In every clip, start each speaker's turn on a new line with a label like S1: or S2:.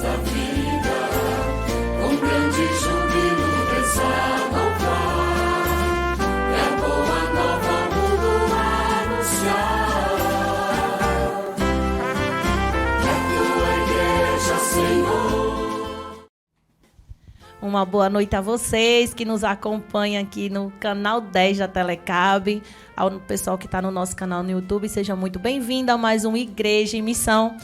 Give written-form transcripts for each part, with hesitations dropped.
S1: da vida, com grande júbilo desabafar, é a boa nova ao mundo anunciar. É a tua igreja, Senhor.
S2: Uma boa noite a vocês que nos acompanham aqui no canal 10 da Telecab, ao pessoal que está no nosso canal no YouTube, seja muito bem-vindo a mais um Igreja em Missão.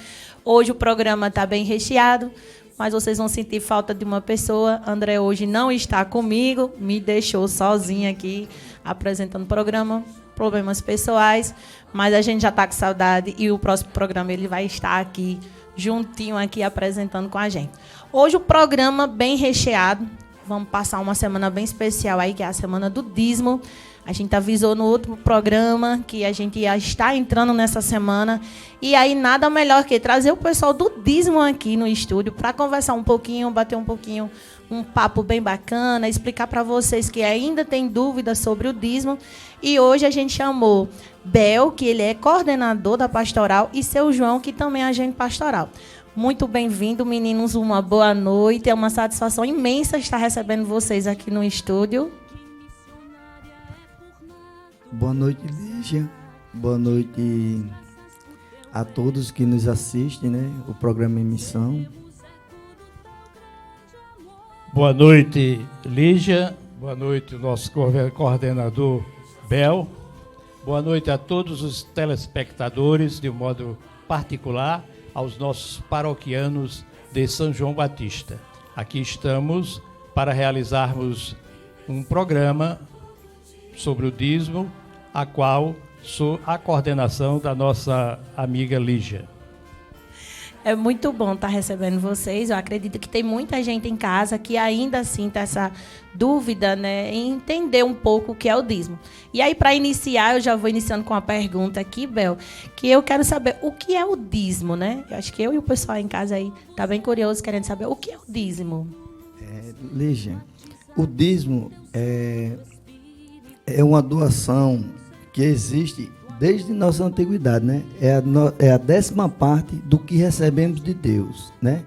S2: Hoje o programa está bem recheado, mas vocês vão sentir falta de uma pessoa. André hoje não está comigo, me deixou sozinha aqui apresentando o programa, problemas pessoais, mas a gente já está com saudade e o próximo programa ele vai estar aqui, juntinho aqui apresentando com a gente. Hoje o programa bem recheado, vamos passar uma semana bem especial aí, que é a semana do dízimo. A gente avisou no último programa que a gente ia estar entrando nessa semana. E aí nada melhor que trazer o pessoal do dízimo aqui no estúdio para conversar um pouquinho, bater um pouquinho, um papo bem bacana, explicar para vocês que ainda tem dúvidas sobre o dízimo. E hoje a gente chamou Bel, que ele é coordenador da pastoral, e seu João, que também é agente pastoral. Muito bem-vindo, meninos, uma boa noite. É uma satisfação imensa estar recebendo vocês aqui no estúdio.
S3: Boa noite, Lígia. Boa noite a todos que nos assistem, né? O programa em Missão.
S4: Boa noite, Lígia. Boa noite, o nosso coordenador, Bel. Boa noite a todos os telespectadores, de um modo particular, aos nossos paroquianos de São João Batista. Aqui estamos para realizarmos um programa sobre o dízimo, a qual sou a coordenação da nossa amiga Lígia.
S2: É muito bom estar recebendo vocês. Eu acredito que tem muita gente em casa que ainda assim tem essa dúvida, né, em entender um pouco o que é o dízimo. E aí, para iniciar, eu já vou iniciando com uma pergunta aqui, Bel, que eu quero saber o que é o dízimo, né? Eu acho que eu e o pessoal em casa aí tá bem curioso, querendo saber o que é o dízimo.
S3: Lígia, o dízimo é uma doação que existe desde nossa antiguidade, né? É a 10ª parte do que recebemos de Deus, né?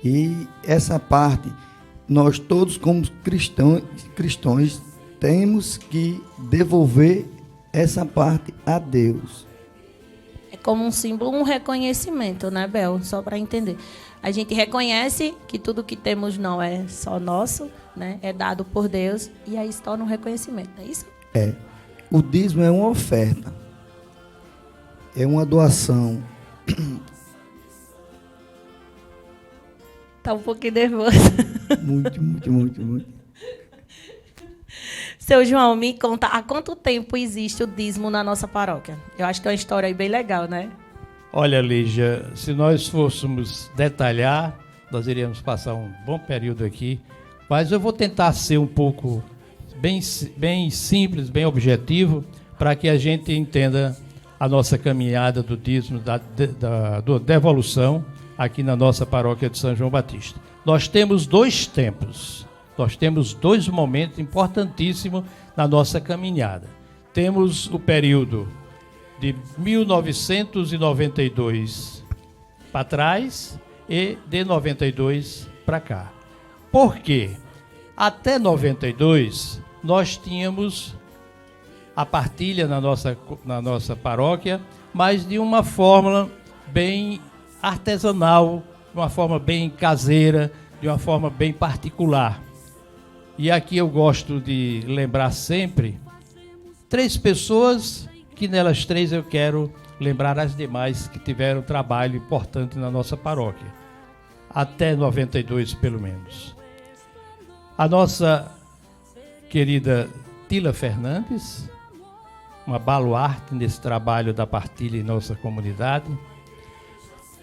S3: E essa parte, nós todos como cristãos temos que devolver essa parte a Deus.
S2: É como um símbolo, um reconhecimento, né, Bel? Só para entender. A gente reconhece que tudo que temos não é só nosso, né? É dado por Deus e aí se torna um reconhecimento, não é isso?
S3: O dízimo é uma oferta, é uma doação.
S2: Tá um pouquinho nervoso.
S3: Muito.
S2: Seu João, me conta, há quanto tempo existe o dízimo na nossa paróquia? Eu acho que é uma história aí bem legal, né?
S4: Olha, Lígia, se nós fôssemos detalhar, nós iríamos passar um bom período aqui, mas eu vou tentar ser um pouco bem simples, bem objetivo, para que a gente entenda a nossa caminhada do dízimo, da devolução aqui na nossa paróquia de São João Batista. Nós temos 2 tempos, nós temos 2 momentos importantíssimos na nossa caminhada. Temos o período de 1992 para trás e de 92 para cá. Por quê? Até 92, nós tínhamos a partilha na nossa paróquia, mas de uma forma bem artesanal, de uma forma bem caseira, de uma forma bem particular. E aqui eu gosto de lembrar sempre 3 pessoas, que nelas 3 eu quero lembrar as demais que tiveram trabalho importante na nossa paróquia, até 92 pelo menos. A nossa querida Tila Fernandes, uma baluarte nesse trabalho da partilha em nossa comunidade.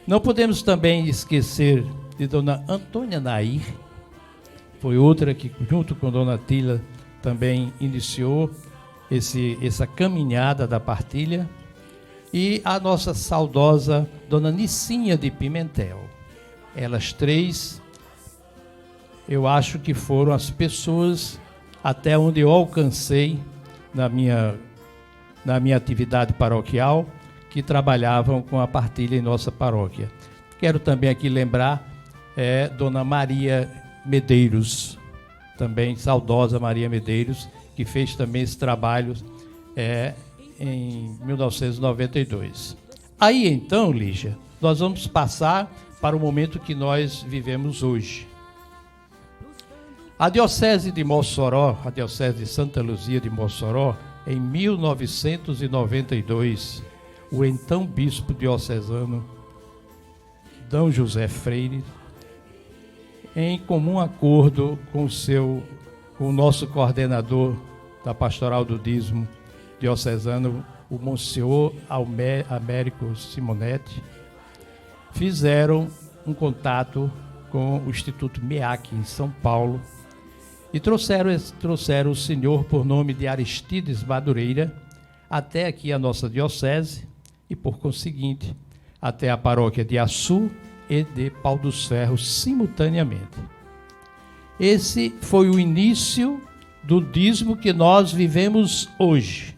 S4: Não podemos também esquecer de Dona Antônia Nair, foi outra que, junto com Dona Tila, também iniciou essa caminhada da partilha. E a nossa saudosa Dona Nicinha de Pimentel. Elas 3, eu acho que foram as pessoas até onde eu alcancei na minha atividade paroquial, que trabalhavam com a partilha em nossa paróquia. Quero também aqui lembrar é Dona Maria Medeiros, também saudosa Maria Medeiros, que fez também esse trabalho em 1992. Aí então, Lígia, nós vamos passar para o momento que nós vivemos hoje. A Diocese de Mossoró, a Diocese de Santa Luzia de Mossoró, em 1992, o então bispo diocesano, D. José Freire, em comum acordo com o nosso coordenador da Pastoral do Dízimo diocesano, o Monsenhor Américo Simonetti, fizeram um contato com o Instituto MEAC em São Paulo e trouxeram o senhor por nome de Aristides Madureira até aqui a nossa diocese e, por conseguinte, até a paróquia de Açu e de Pau dos Ferros simultaneamente. Esse foi o início do dízimo que nós vivemos hoje,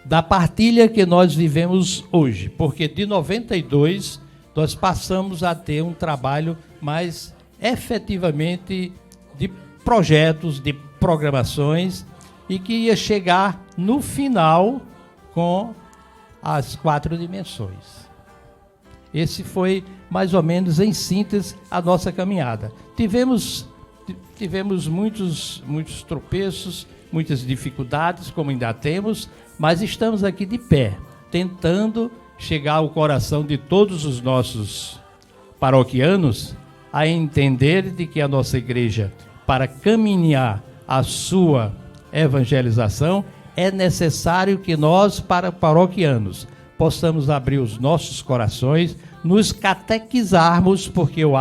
S4: da partilha que nós vivemos hoje, porque de 92 nós passamos a ter um trabalho mais efetivamente de projetos, de programações, e que ia chegar no final com as 4 dimensões. Esse foi mais ou menos em síntese a nossa caminhada. Tivemos muitos tropeços, muitas dificuldades, como ainda temos, mas estamos aqui de pé, tentando chegar ao coração de todos os nossos paroquianos a entender de que a nossa igreja, para caminhar a sua evangelização, é necessário que nós, para paroquianos, possamos abrir os nossos corações, nos catequizarmos, porque eu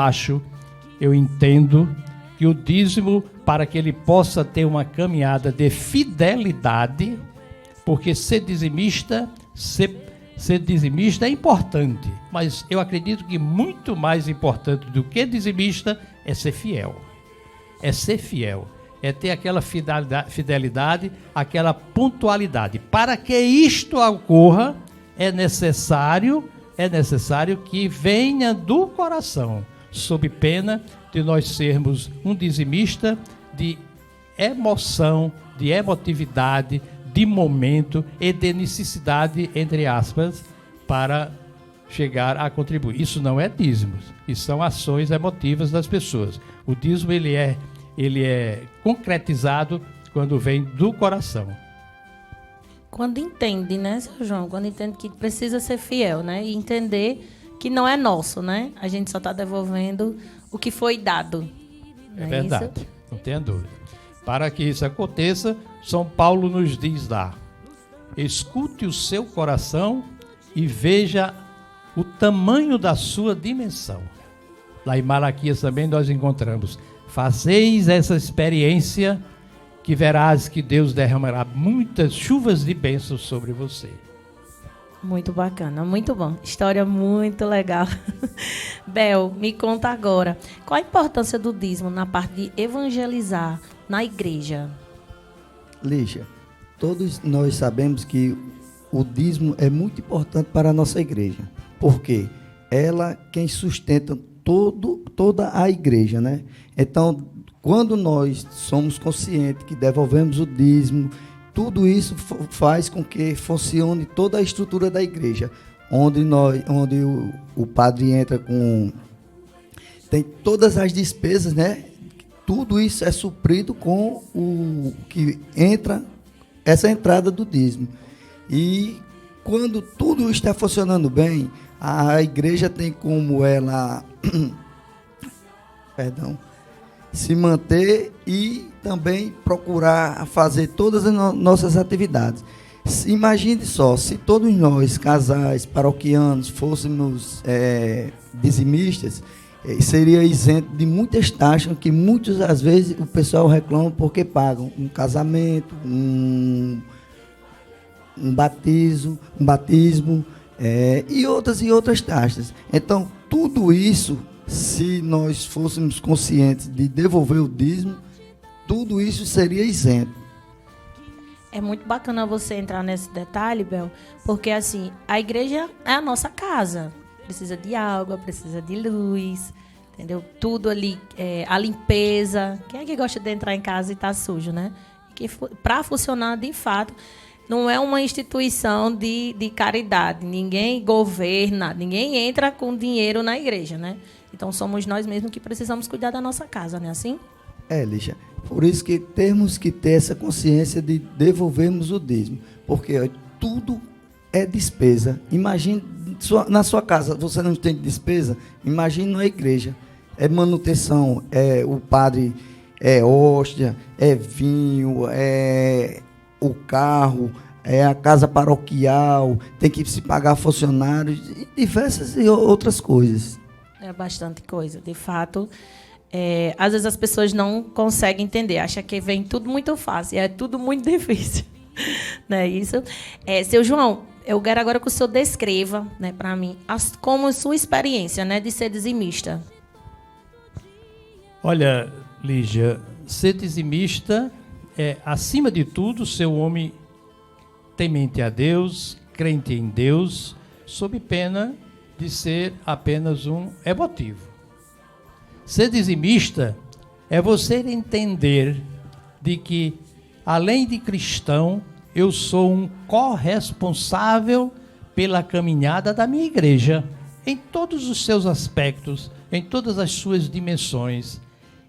S4: entendo que o dízimo, para que ele possa ter uma caminhada de fidelidade, porque ser dizimista é importante, mas eu acredito que muito mais importante do que dizimista é ser fiel. É ser fiel, é ter aquela fidelidade, aquela pontualidade. Para que isto ocorra, é necessário que venha do coração, sob pena de nós sermos um dizimista de emoção, de emotividade, de momento e de necessidade, entre aspas, para chegar a contribuir. Isso não é dízimo, isso são ações emotivas das pessoas. O dízimo ele é concretizado quando vem do coração.
S2: Quando entende, né, seu João? Quando entende que precisa ser fiel, né? E entender que não é nosso, né? A gente só está devolvendo o que foi dado.
S4: É verdade, isso? Não tenha dúvida. Para que isso aconteça, São Paulo nos diz lá: escute o seu coração e veja o tamanho da sua dimensão. Lá em Malaquias também nós encontramos: fazeis essa experiência que verás que Deus derramará muitas chuvas de bênçãos sobre você.
S2: Muito bacana, muito bom. História muito legal. Bel, me conta agora, qual a importância do dízimo na parte de evangelizar na igreja?
S3: Lígia, todos nós sabemos que o dízimo é muito importante para a nossa igreja, porque ela quem sustenta toda a igreja, né? Então, quando nós somos conscientes que devolvemos o dízimo, tudo isso faz com que funcione toda a estrutura da igreja, onde o padre entra tem todas as despesas, né? Tudo isso é suprido com o que entra, essa entrada do dízimo. E quando tudo está funcionando bem, a igreja tem como ela se manter e também procurar fazer todas as nossas atividades. Imagine só, se todos nós, casais, paroquianos, fôssemos dizimistas, seria isento de muitas taxas que muitas às vezes o pessoal reclama porque pagam um casamento, um batismo, e outras taxas. Então, tudo isso, se nós fôssemos conscientes de devolver o dízimo, tudo isso seria isento.
S2: É muito bacana você entrar nesse detalhe, Bel, porque assim, a igreja é a nossa casa. Precisa de água, precisa de luz, entendeu? Tudo ali, a limpeza. Quem é que gosta de entrar em casa e estar sujo, né? Que para funcionar de fato, não é uma instituição de caridade. Ninguém governa, ninguém entra com dinheiro na igreja, né? Então somos nós mesmos que precisamos cuidar da nossa casa, não é assim?
S3: Lígia, por isso que temos que ter essa consciência de devolvermos o dízimo, porque tudo é despesa. Imagine, na sua casa você não tem despesa, imagine na igreja. É manutenção, é o padre, é hóstia, é vinho, é o carro, é a casa paroquial, tem que se pagar funcionários e diversas outras coisas.
S2: É bastante coisa, de fato. Às vezes as pessoas não conseguem entender, acham que vem tudo muito fácil, é tudo muito difícil. Não é isso? Seu João, eu quero agora que o senhor descreva, né, para mim, como sua experiência, né, de ser dizimista.
S4: Olha, Lígia, ser dizimista é, acima de tudo, ser um homem temente a Deus, crente em Deus, sob pena de ser apenas um emotivo. Ser dizimista é você entender de que, além de cristão, eu sou um corresponsável pela caminhada da minha igreja, em todos os seus aspectos, em todas as suas dimensões.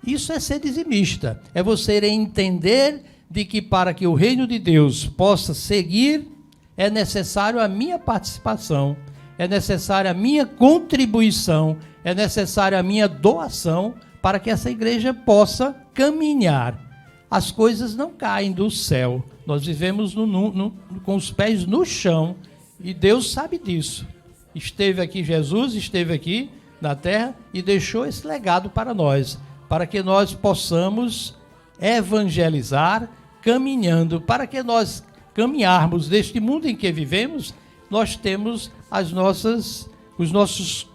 S4: Isso é ser dizimista, é você entender de que para que o reino de Deus possa seguir, é necessário a minha participação, é necessária a minha contribuição, é necessária a minha doação para que essa igreja possa caminhar. As coisas não caem do céu, nós vivemos com os pés no chão e Deus sabe disso. Esteve aqui Jesus, esteve aqui na terra e deixou esse legado para nós, para que nós possamos evangelizar caminhando, para que nós caminharmos neste mundo em que vivemos, nós temos os nossos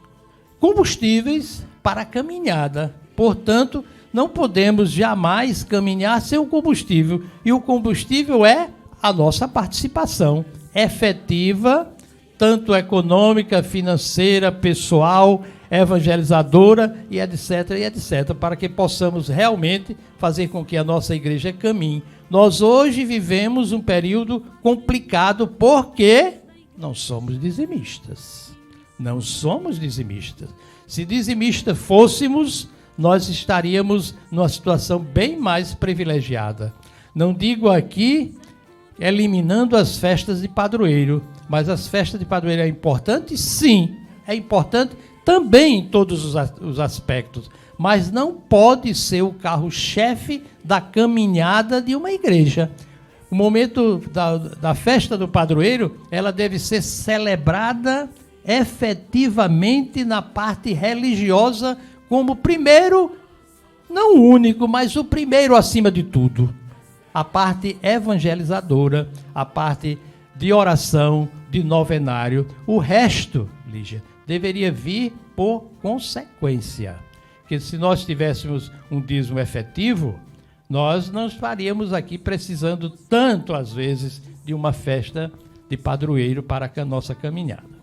S4: combustíveis para a caminhada. Portanto, não podemos jamais caminhar sem o combustível. E o combustível é a nossa participação efetiva, tanto econômica, financeira, pessoal, evangelizadora e etc, para que possamos realmente fazer com que a nossa igreja caminhe. Nós hoje vivemos um período complicado porque não somos dizimistas. Não somos dizimistas. Se dizimistas fôssemos, nós estaríamos numa situação bem mais privilegiada. Não digo aqui eliminando as festas de padroeiro, mas as festas de padroeiro é importante? Sim, é importante também em todos os aspectos, mas não pode ser o carro-chefe da caminhada de uma igreja. O momento da festa do padroeiro, ela deve ser celebrada efetivamente na parte religiosa como primeiro, não o único, mas o primeiro acima de tudo. A parte evangelizadora, a parte de oração, de novenário. O resto, Lígia, deveria vir por consequência. Porque se nós tivéssemos um dízimo efetivo, nós não estaríamos aqui precisando tanto, às vezes, de uma festa de padroeiro para a nossa caminhada.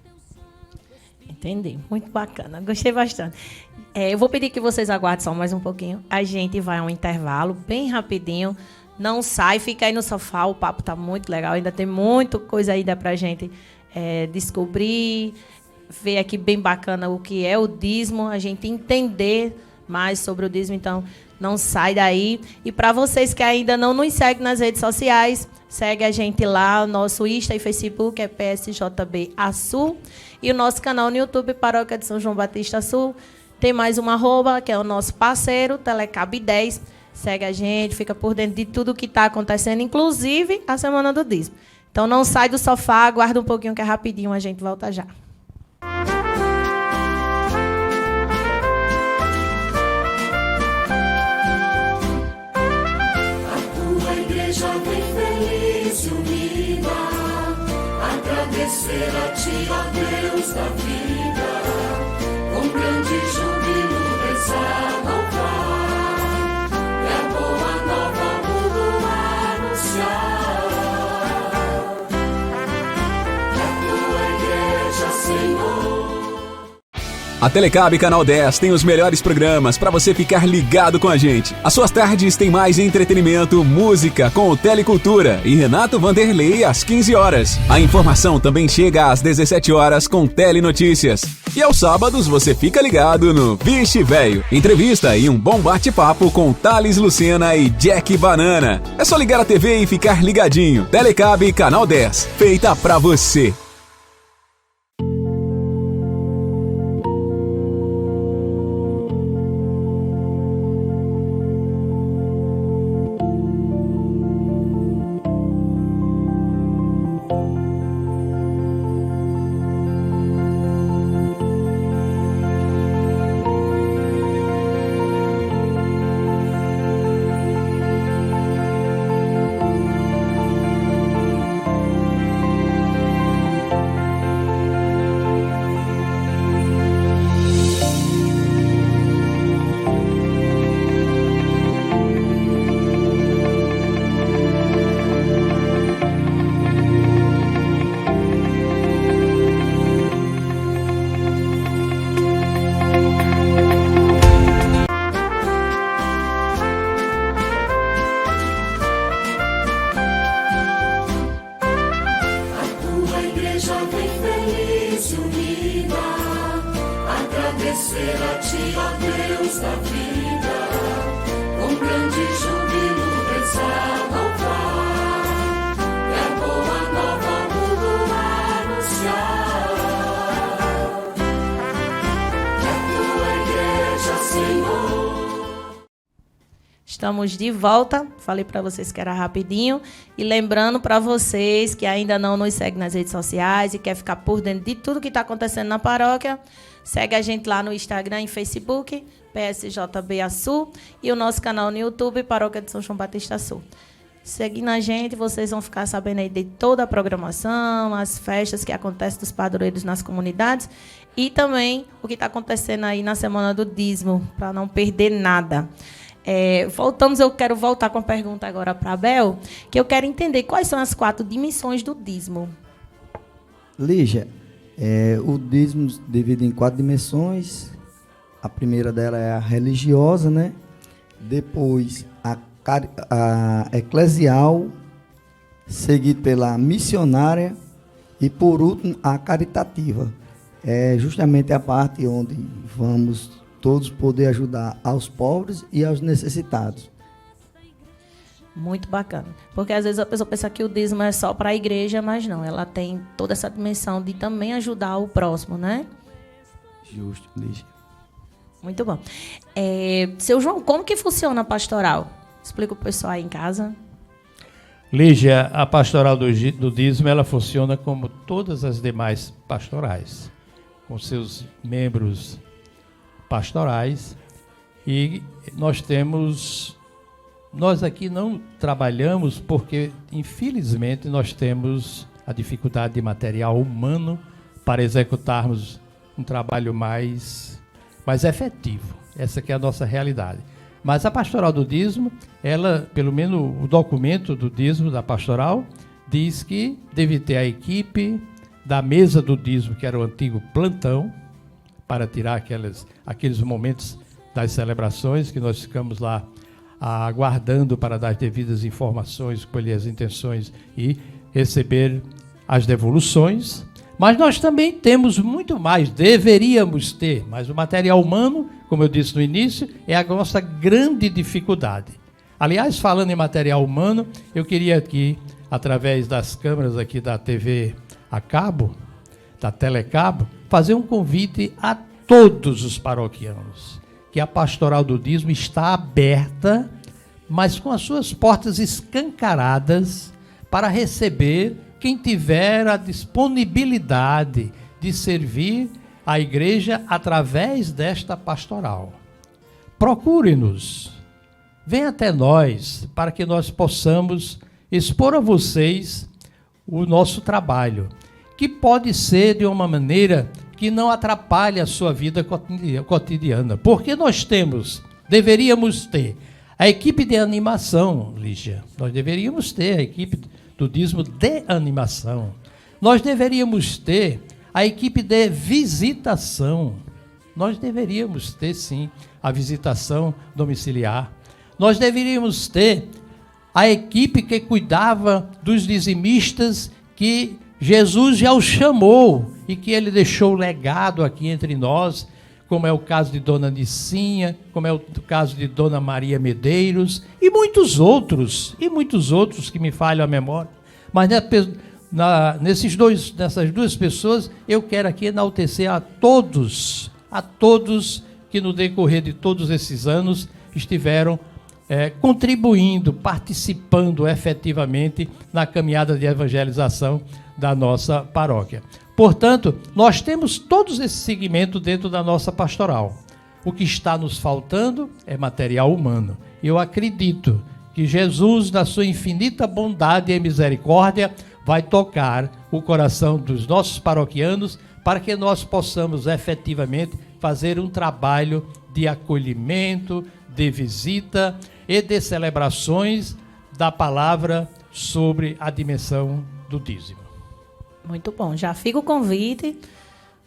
S2: Entendi, muito bacana, gostei bastante. Eu vou pedir que vocês aguardem só mais um pouquinho. A gente vai a um intervalo bem rapidinho. Não sai, fica aí no sofá, o papo tá muito legal. Ainda tem muita coisa ainda pra gente descobrir, ver aqui bem bacana o que é o dízimo, a gente entender mais sobre o dízimo. Então, não sai daí. E para vocês que ainda não nos seguem nas redes sociais, segue a gente lá, o nosso Insta e Facebook é PSJB Açu. E o nosso canal no YouTube, Paróquia de São João Batista Açu. Tem mais uma @, que é o nosso parceiro, Telecab 10. Segue a gente, fica por dentro de tudo que está acontecendo, inclusive a Semana do Dízimo. Então não sai do sofá, aguarda um pouquinho que é rapidinho, a gente volta já.
S1: Agradecer a Ti, ó Deus da vida, com grande júbilo rezar, louvar, e a boa nova ao mundo anunciar. Que a Tua igreja, Senhor,
S5: A Telecab Canal 10 tem os melhores programas para você ficar ligado com a gente. As suas tardes têm mais entretenimento, música com o Telecultura e Renato Vanderlei às 15 horas. A informação também chega às 17 horas com Telenotícias. E aos sábados você fica ligado no Vixe Véio. Entrevista e um bom bate-papo com Thales Lucena e Jack Banana. É só ligar a TV e ficar ligadinho. Telecab Canal 10, feita pra você.
S2: Estamos de volta. Falei para vocês que era rapidinho. E lembrando para vocês que ainda não nos seguem nas redes sociais e quer ficar por dentro de tudo que está acontecendo na paróquia, segue a gente lá no Instagram e Facebook, PSJB Sul, e o nosso canal no YouTube, Paróquia de São João Batista Sul. Seguindo a gente, vocês vão ficar sabendo aí de toda a programação, as festas que acontecem dos padroeiros nas comunidades e também o que está acontecendo aí na Semana do Dízimo, para não perder nada. Eu quero voltar com a pergunta agora para Abel, que eu quero entender quais são as 4 dimensões do dízimo.
S3: Lígia, o dízimo divide em 4 dimensões. A primeira dela é a religiosa, né? Depois a eclesial, seguido pela missionária e, por último, a caritativa. É justamente a parte onde vamos todos poder ajudar aos pobres e aos necessitados.
S2: Muito bacana. Porque às vezes a pessoa pensa que o dízimo é só para a igreja, mas não. Ela tem toda essa dimensão de também ajudar o próximo, né?
S3: Justo, Lígia.
S2: Muito bom. Seu João, como que funciona a pastoral? Explica para o pessoal aí em casa.
S4: Lígia, a pastoral do dízimo, ela funciona como todas as demais pastorais, com seus membros pastorais, e nós aqui não trabalhamos porque, infelizmente, nós temos a dificuldade de material humano para executarmos um trabalho mais efetivo. Essa que é a nossa realidade. Mas a pastoral do dízimo, ela, pelo menos o documento do dízimo da pastoral, diz que deve ter a equipe da mesa do dízimo, que era o antigo plantão, para tirar aqueles momentos das celebrações que nós ficamos lá aguardando para dar as devidas informações, colher as intenções e receber as devoluções. Mas nós também temos muito mais, deveríamos ter, mas o material humano, como eu disse no início, é a nossa grande dificuldade. Aliás, falando em material humano, eu queria aqui, através das câmeras aqui da TV a cabo, da Telecabo, fazer um convite a todos os paroquianos, que a pastoral do dízimo está aberta, mas com as suas portas escancaradas para receber quem tiver a disponibilidade de servir a igreja através desta pastoral. Procure-nos, venha até nós, para que nós possamos expor a vocês o nosso trabalho, que pode ser de uma maneira que não atrapalhe a sua vida cotidiana. Porque nós deveríamos ter a equipe de animação, Lígia. Nós deveríamos ter a equipe do dízimo de animação. Nós deveríamos ter a equipe de visitação. nós deveríamos ter, sim, a visitação domiciliar. Nós deveríamos ter a equipe que cuidava dos dizimistas, que Jesus já os chamou e que ele deixou legado aqui entre nós, como é o caso de Dona Nicinha, como é o caso de Dona Maria Medeiros e muitos outros que me falham a memória. Mas nessas duas pessoas, eu quero aqui enaltecer a todos que no decorrer de todos esses anos estiveram contribuindo, participando efetivamente na caminhada de evangelização da nossa paróquia. Portanto, nós temos todos esse segmento dentro da nossa pastoral. O que está nos faltando é material humano. Eu acredito que Jesus, na sua infinita bondade e misericórdia, vai tocar o coração dos nossos paroquianos para que nós possamos efetivamente fazer um trabalho de acolhimento, de visita e de celebrações da palavra sobre a dimensão do dízimo.
S2: Muito bom. Já fica o convite.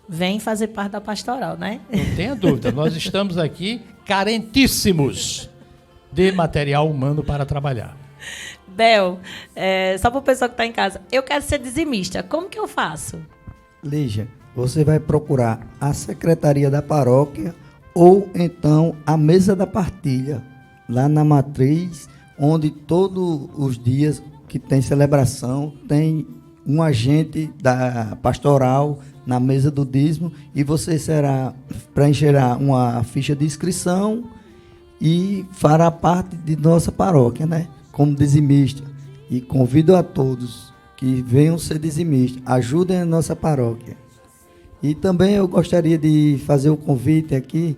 S2: Vem fazer parte da pastoral, né?
S4: Não tenha dúvida. Nós estamos aqui carentíssimos de material humano para trabalhar.
S2: Bel, só para o pessoal que está em casa, eu quero ser dizimista. Como que eu faço?
S3: Lígia, você vai procurar a secretaria da paróquia ou então a mesa da partilha, lá na matriz, onde todos os dias que tem celebração, tem um agente da pastoral na mesa do dízimo e você preencherá uma ficha de inscrição e fará parte de nossa paróquia, né? Como dizimista. E convido a todos que venham ser dizimistas, ajudem a nossa paróquia. E também eu gostaria de fazer o convite aqui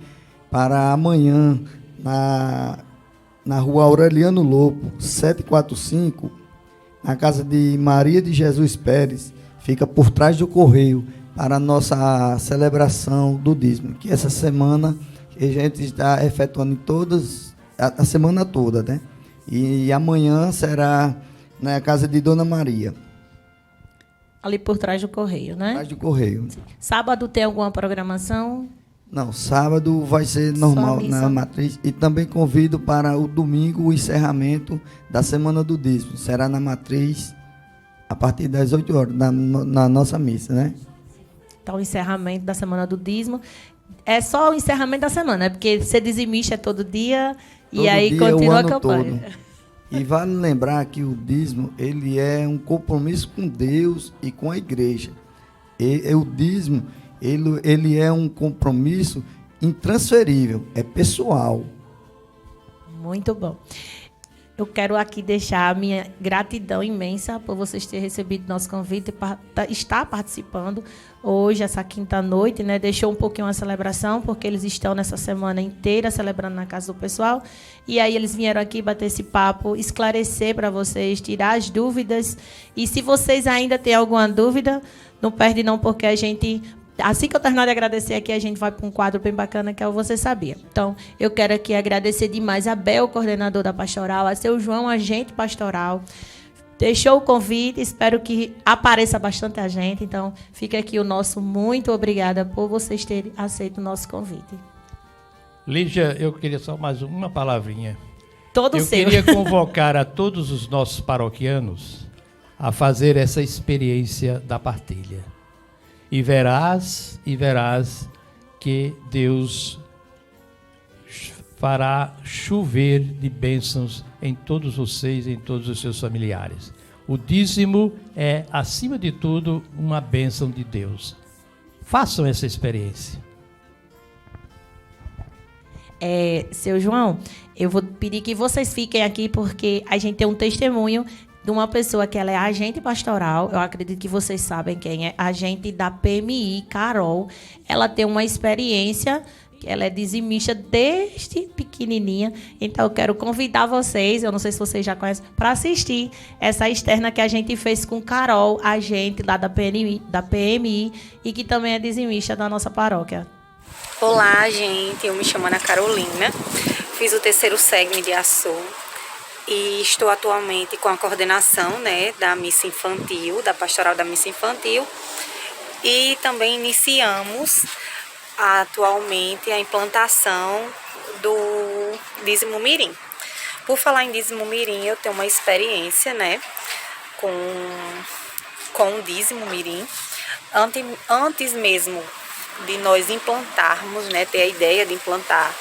S3: para amanhã, na rua Aureliano Lopo, 745, na casa de Maria de Jesus Pérez, fica por trás do Correio, para a nossa celebração do dízimo, que essa semana a gente está efetuando a semana toda, né? E amanhã será na casa de Dona Maria.
S2: Ali por trás do Correio, né?
S3: Por trás do Correio.
S2: Sábado tem alguma programação?
S3: Não, sábado vai ser normal na matriz. E também convido para o domingo o encerramento da Semana do Dízimo. Será na matriz a partir das 8 horas, na nossa missa, né?
S2: Então, o encerramento da Semana do Dízimo. É só o encerramento da semana, porque ser dizimista é todo dia e aí continua a campanha. Todo.
S3: E vale lembrar que o dízimo, ele é um compromisso com Deus e com a igreja. O dízimo, ele é um compromisso intransferível, é pessoal.
S2: Muito bom. Eu quero aqui deixar a minha gratidão imensa por vocês terem recebido nosso convite e estar participando hoje, essa quinta-noite, né? Deixou um pouquinho a celebração, porque eles estão nessa semana inteira celebrando na casa do pessoal. E aí eles vieram aqui bater esse papo, esclarecer para vocês, tirar as dúvidas. E se vocês ainda têm alguma dúvida, não perde não, porque a gente... Assim que eu terminar de agradecer aqui, a gente vai para um quadro bem bacana, que é o Você Sabia. Então, eu quero aqui agradecer demais a Bel, coordenador da pastoral, a seu João, agente pastoral. Deixou o convite, espero que apareça bastante a gente. Então, fica aqui o nosso muito obrigada por vocês terem aceito o nosso convite.
S4: Lígia, eu queria só mais uma palavrinha.
S2: Todo seu.
S4: Eu queria convocar a todos os nossos paroquianos a fazer essa experiência da partilha. E verás que Deus fará chover de bênçãos em todos vocês, em todos os seus familiares. O dízimo é, acima de tudo, uma bênção de Deus. Façam essa experiência.
S2: Seu João, eu vou pedir que vocês fiquem aqui, porque a gente tem um testemunho de uma pessoa que ela é agente pastoral. Eu acredito que vocês sabem quem é. Agente da PMI, Carol. Ela tem uma experiência, ela é dizimista desde pequenininha. Então, eu quero convidar vocês, eu não sei se vocês já conhecem, para assistir essa externa que a gente fez com Carol, agente lá da PMI, e que também é dizimista da nossa paróquia.
S6: Olá, gente. Eu me chamo Ana Carolina. Fiz o 3º SEGME de Açu. E estou atualmente com a coordenação, né, da missa infantil, da pastoral da missa infantil. E também iniciamos atualmente a implantação do dízimo mirim. Por falar em dízimo mirim, eu tenho uma experiência, né, com o dízimo mirim. Antes mesmo de nós implantarmos, né, ter a ideia de implantar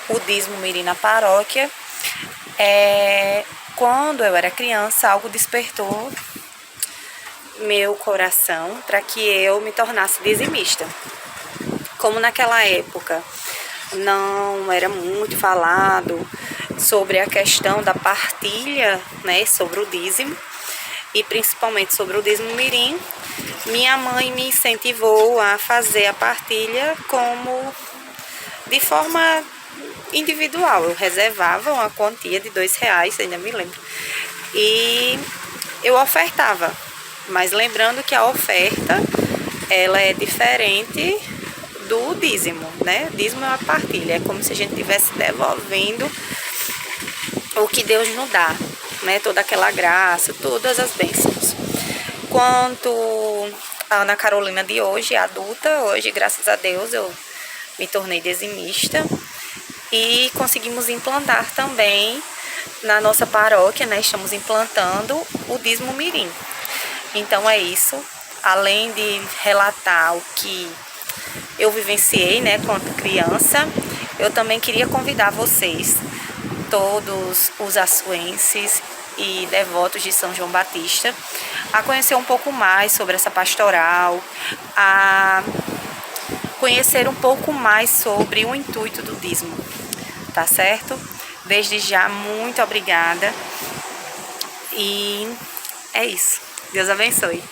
S6: o dízimo mirim na paróquia, quando eu era criança, algo despertou meu coração para que eu me tornasse dizimista. Como naquela época não era muito falado sobre a questão da partilha, né, sobre o dízimo, e principalmente sobre o dízimo mirim, minha mãe me incentivou a fazer a partilha de forma individual. Eu reservava uma quantia de R$2, ainda me lembro, e eu ofertava, mas lembrando que a oferta ela é diferente do dízimo, né? O dízimo é uma partilha, é como se a gente estivesse devolvendo o que Deus nos dá, né? Toda aquela graça, todas as bênçãos. Quanto a Ana Carolina de hoje, adulta, hoje, graças a Deus, eu me tornei dizimista e conseguimos implantar também na nossa paróquia, né? Estamos implantando o dízimo mirim. Então é isso, além de relatar o que eu vivenciei, né, quando criança, eu também queria convidar vocês, todos os açuenses e devotos de São João Batista, a conhecer um pouco mais sobre essa pastoral, a conhecer um pouco mais sobre o intuito do dízimo, tá certo? Desde já, muito obrigada e é isso. Deus abençoe.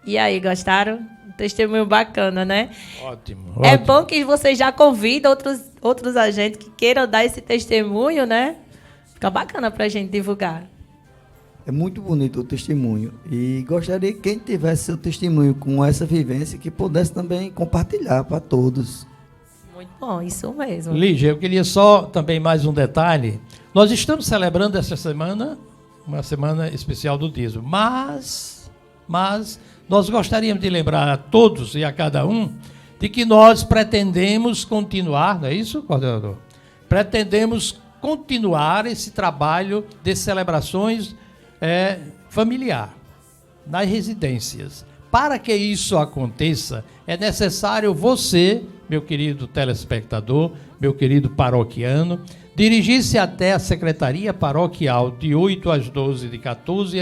S2: E aí, gostaram? Testemunho bacana, né?
S4: Ótimo.
S2: É bom que vocês já convidam outros agentes que queiram dar esse testemunho, né? Fica bacana pra gente divulgar.
S3: É muito bonito o testemunho. E gostaria que quem tivesse seu testemunho com essa vivência, que pudesse também compartilhar para todos.
S2: Muito bom, isso mesmo.
S4: Lígia, eu queria só também mais um detalhe. Nós estamos celebrando essa semana, uma semana especial do dízimo, mas nós gostaríamos de lembrar a todos e a cada um de que nós pretendemos continuar, não é isso, coordenador? Pretendemos continuar esse trabalho de celebrações familiar nas residências. Para que isso aconteça, é necessário você, meu querido telespectador, meu querido paroquiano, dirigir-se até a Secretaria Paroquial de 8 às 12, de 14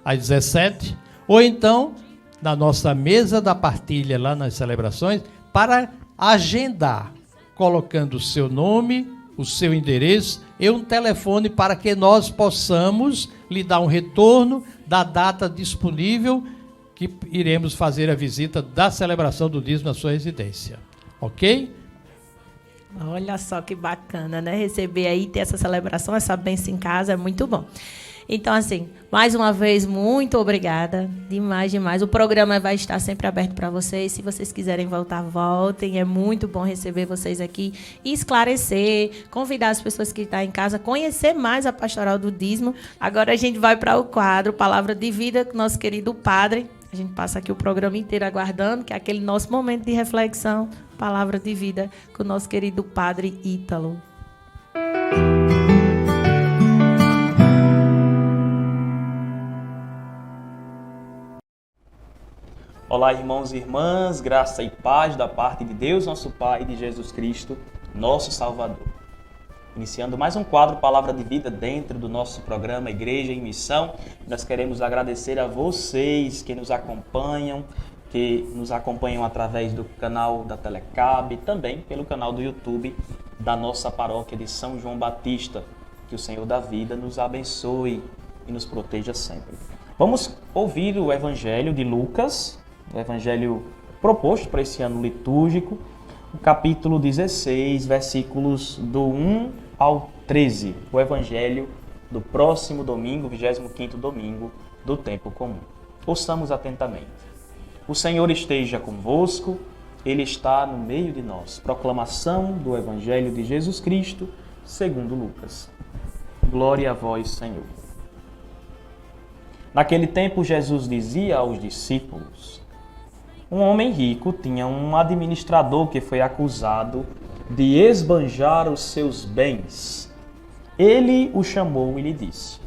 S4: às 17, ou então na nossa mesa da partilha lá nas celebrações, para agendar, colocando o seu nome, o seu endereço e um telefone para que nós possamos lhe dar um retorno da data disponível que iremos fazer a visita da celebração do dízimo na sua residência. Ok?
S2: Olha só que bacana, né? Receber aí, ter essa celebração, essa bênção em casa é muito bom. Então, assim, mais uma vez, muito obrigada. Demais. O programa vai estar sempre aberto para vocês. Se vocês quiserem voltar, voltem. É muito bom receber vocês aqui e esclarecer, convidar as pessoas que estão em casa a conhecer mais a Pastoral do Dízimo. Agora a gente vai para o quadro Palavra de Vida com o nosso querido padre. A gente passa aqui o programa inteiro aguardando, que é aquele nosso momento de reflexão, Palavra de Vida com o nosso querido padre Ítalo.
S7: Olá, irmãos e irmãs, graça e paz da parte de Deus, nosso Pai, e de Jesus Cristo, nosso Salvador. Iniciando mais um quadro Palavra de Vida dentro do nosso programa Igreja em Missão, nós queremos agradecer a vocês que nos acompanham através do canal da Telecab, também pelo canal do YouTube da nossa paróquia de São João Batista. Que o Senhor da vida nos abençoe e nos proteja sempre. Vamos ouvir o Evangelho de Lucas, o Evangelho proposto para esse ano litúrgico, o capítulo 16, versículos do 1 ao 13, o Evangelho do próximo domingo, 25º domingo do tempo comum. Ouçamos atentamente. O Senhor esteja convosco, Ele está no meio de nós. Proclamação do Evangelho de Jesus Cristo, segundo Lucas. Glória a vós, Senhor. Naquele tempo, Jesus dizia aos discípulos: Um homem rico tinha um administrador que foi acusado de esbanjar os seus bens. Ele o chamou e lhe disse: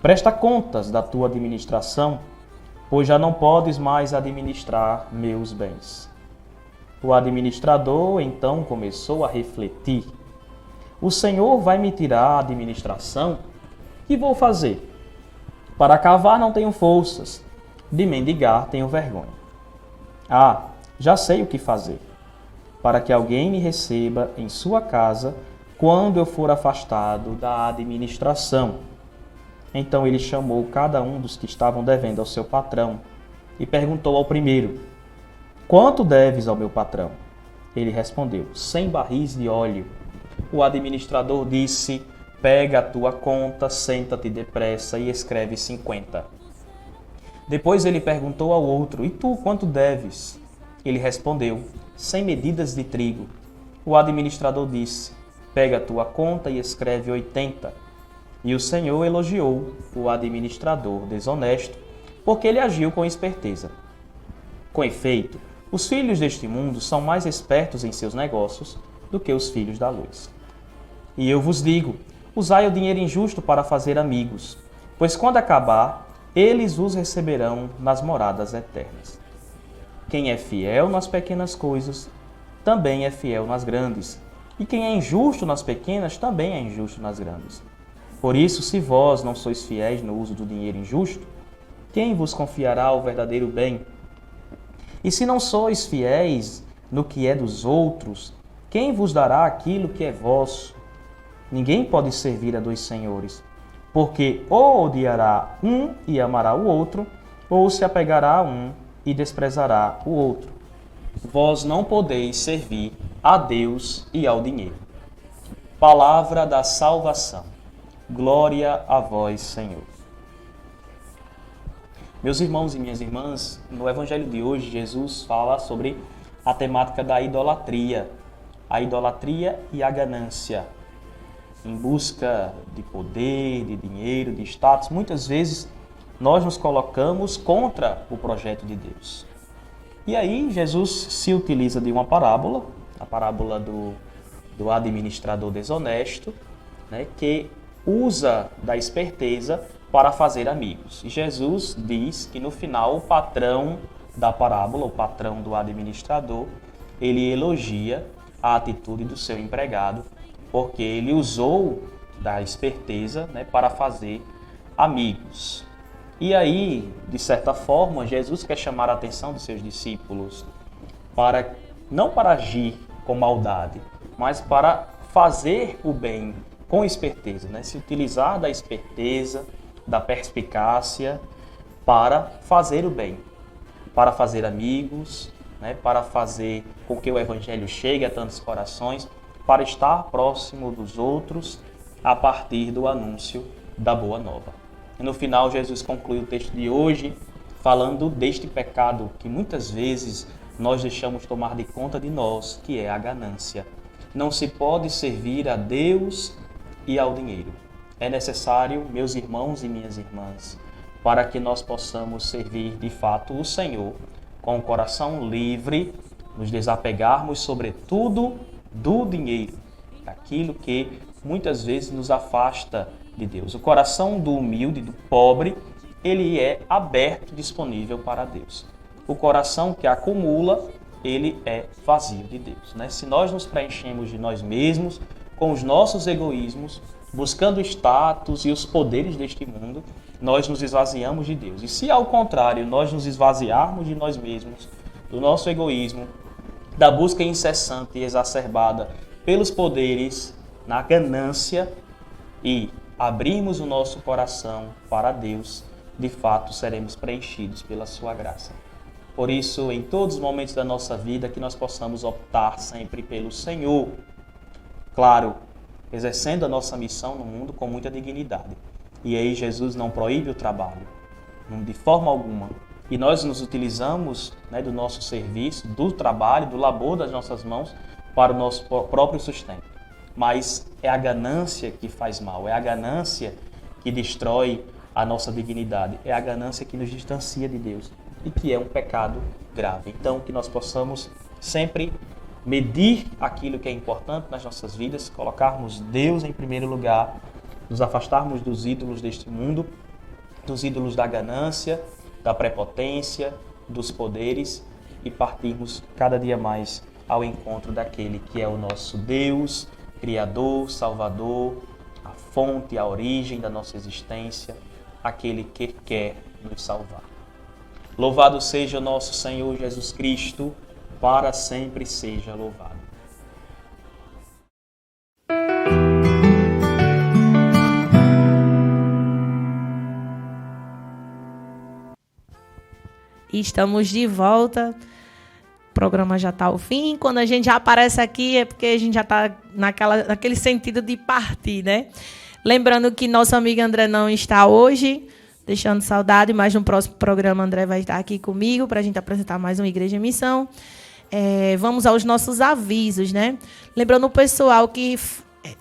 S7: presta contas da tua administração, pois já não podes mais administrar meus bens. O administrador então começou a refletir: o Senhor vai me tirar a administração? Que vou fazer? Para cavar não tenho forças, de mendigar tenho vergonha. Ah, já sei o que fazer, para que alguém me receba em sua casa quando eu for afastado da administração. Então ele chamou cada um dos que estavam devendo ao seu patrão e perguntou ao primeiro: quanto deves ao meu patrão? Ele respondeu: 100 barris de óleo. O administrador disse: pega a tua conta, senta-te depressa e escreve 50. Depois ele perguntou ao outro: e tu quanto deves? Ele respondeu: 100 medidas de trigo. O administrador disse: pega a tua conta e escreve 80. E o Senhor elogiou o administrador desonesto, porque ele agiu com esperteza. Com efeito, os filhos deste mundo são mais espertos em seus negócios do que os filhos da luz. E eu vos digo: usai o dinheiro injusto para fazer amigos, pois quando acabar, eles os receberão nas moradas eternas. Quem é fiel nas pequenas coisas, também é fiel nas grandes. E quem é injusto nas pequenas, também é injusto nas grandes. Por isso, se vós não sois fiéis no uso do dinheiro injusto, quem vos confiará o verdadeiro bem? E se não sois fiéis no que é dos outros, quem vos dará aquilo que é vosso? Ninguém pode servir a dois senhores, porque ou odiará um e amará o outro, ou se apegará a um e desprezará o outro. Vós não podeis servir a Deus e ao dinheiro. Palavra da salvação. Glória a vós, Senhor. Meus irmãos e minhas irmãs, no Evangelho de hoje, Jesus fala sobre a temática da idolatria. A idolatria e a ganância. Em busca de poder, de dinheiro, de status, muitas vezes nós nos colocamos contra o projeto de Deus. E aí Jesus se utiliza de uma parábola, a parábola do administrador desonesto, né, que usa da esperteza para fazer amigos. E Jesus diz que no final o patrão da parábola, o patrão do administrador, ele elogia a atitude do seu empregado, porque ele usou da esperteza, né, para fazer amigos. E aí, de certa forma, Jesus quer chamar a atenção dos seus discípulos para não para agir com maldade, mas para fazer o bem com esperteza, né? Se utilizar da esperteza, da perspicácia para fazer o bem, para fazer amigos, né? Para fazer com que o evangelho chegue a tantos corações, para estar próximo dos outros a partir do anúncio da Boa Nova. E no final, Jesus conclui o texto de hoje falando deste pecado que muitas vezes nós deixamos tomar de conta de nós, que é a ganância. Não se pode servir a Deus e ao dinheiro. É necessário, meus irmãos e minhas irmãs, para que nós possamos servir de fato o Senhor com o coração livre, nos desapegarmos sobretudo do dinheiro, daquilo que muitas vezes nos afasta de Deus. O coração do humilde, do pobre, ele é aberto, disponível para Deus. O coração que acumula, ele é vazio de Deus, né? Se nós nos preenchemos de nós mesmos, com os nossos egoísmos, buscando status e os poderes deste mundo, nós nos esvaziamos de Deus. E se ao contrário, nós nos esvaziarmos de nós mesmos, do nosso egoísmo, da busca incessante e exacerbada pelos poderes, na ganância, e abrirmos o nosso coração para Deus, de fato seremos preenchidos pela sua graça. Por isso, em todos os momentos da nossa vida, que nós possamos optar sempre pelo Senhor, claro, exercendo a nossa missão no mundo com muita dignidade. E aí Jesus não proíbe o trabalho, de forma alguma. E nós nos utilizamos, né, do nosso serviço, do trabalho, do labor das nossas mãos para o nosso próprio sustento. Mas é a ganância que faz mal, é a ganância que destrói a nossa dignidade, é a ganância que nos distancia de Deus. e que é um pecado grave. Então, que nós possamos sempre medir aquilo que é importante nas nossas vidas, colocarmos Deus em primeiro lugar, nos afastarmos dos ídolos deste mundo, dos ídolos da ganância, da prepotência, dos poderes e partirmos cada dia mais ao encontro daquele que é o nosso Deus, Criador, Salvador, a fonte, a origem da nossa existência, aquele que quer nos salvar. Louvado seja o nosso Senhor Jesus Cristo, para sempre seja louvado.
S2: Estamos de volta. O programa já está ao fim. Quando a gente já aparece aqui é porque a gente já está naquele sentido de partir, né? Lembrando que nosso amigo André não está hoje, deixando saudade, mas no próximo programa André vai estar aqui comigo para a gente apresentar mais uma Igreja em Missão. Vamos aos nossos avisos, né? Lembrando o pessoal que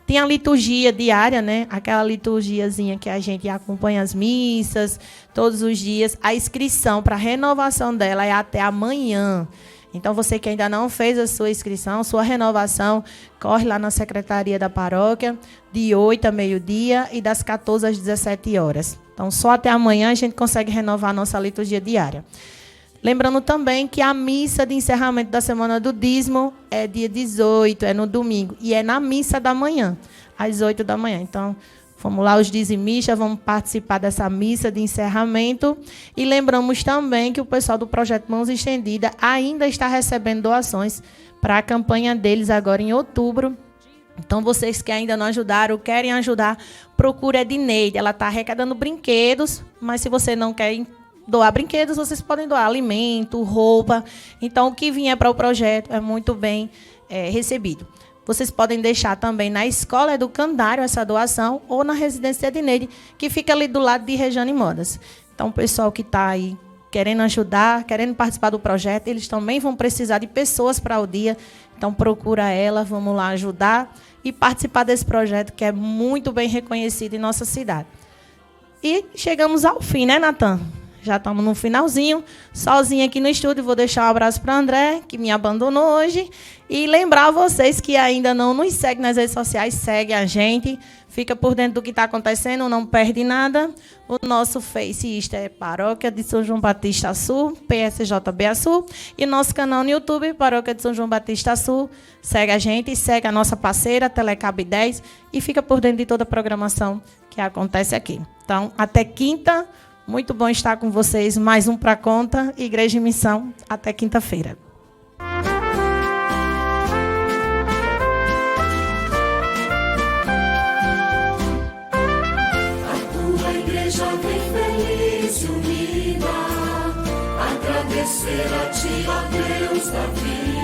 S2: tem a liturgia diária, né? Aquela liturgiazinha que a gente acompanha as missas todos os dias. A inscrição para renovação dela é até amanhã. Então, você que ainda não fez a sua inscrição, sua renovação, corre lá na Secretaria da Paróquia, de 8 a meio-dia e das 14 às 17 horas. Então, só até amanhã a gente consegue renovar a nossa liturgia diária. Lembrando também que a missa de encerramento da Semana do Dízimo é dia 18, é no domingo, e é na missa da manhã, às 8 da manhã. Então, vamos lá, os dizimistas, vamos participar dessa missa de encerramento. E lembramos também que o pessoal do Projeto Mãos Estendidas ainda está recebendo doações para a campanha deles agora em outubro. Então, vocês que ainda não ajudaram, querem ajudar, procure a Edneide. Ela está arrecadando brinquedos, mas se você não quer doar brinquedos, vocês podem doar alimento, roupa. Então, o que vier para o projeto é muito bem recebido. Vocês podem deixar também na Escola Educandário essa doação ou na Residência Edneide, que fica ali do lado de Rejane Modas. Então, o pessoal que está aí querendo ajudar, querendo participar do projeto, eles também vão precisar de pessoas para o dia. Então, procura ela, vamos lá ajudar e participar desse projeto que é muito bem reconhecido em nossa cidade. E chegamos ao fim, né, Natan? Já estamos no finalzinho, sozinha aqui no estúdio. Vou deixar um abraço para André, que me abandonou hoje. E lembrar vocês que ainda não nos seguem nas redes sociais, segue a gente. Fica por dentro do que está acontecendo, não perde nada. O nosso Face é Paróquia de São João Batista Sul, PSJB Sul. E nosso canal no YouTube, Paróquia de São João Batista Sul. Segue a gente, segue a nossa parceira, Telecab 10. E fica por dentro de toda a programação que acontece aqui. Então, até quinta. Muito bom estar com vocês. Mais um Pra Conta, Igreja em Missão. Até quinta-feira.
S1: A tua igreja vem feliz e unida, agradecer a ti, ó Deus da vida.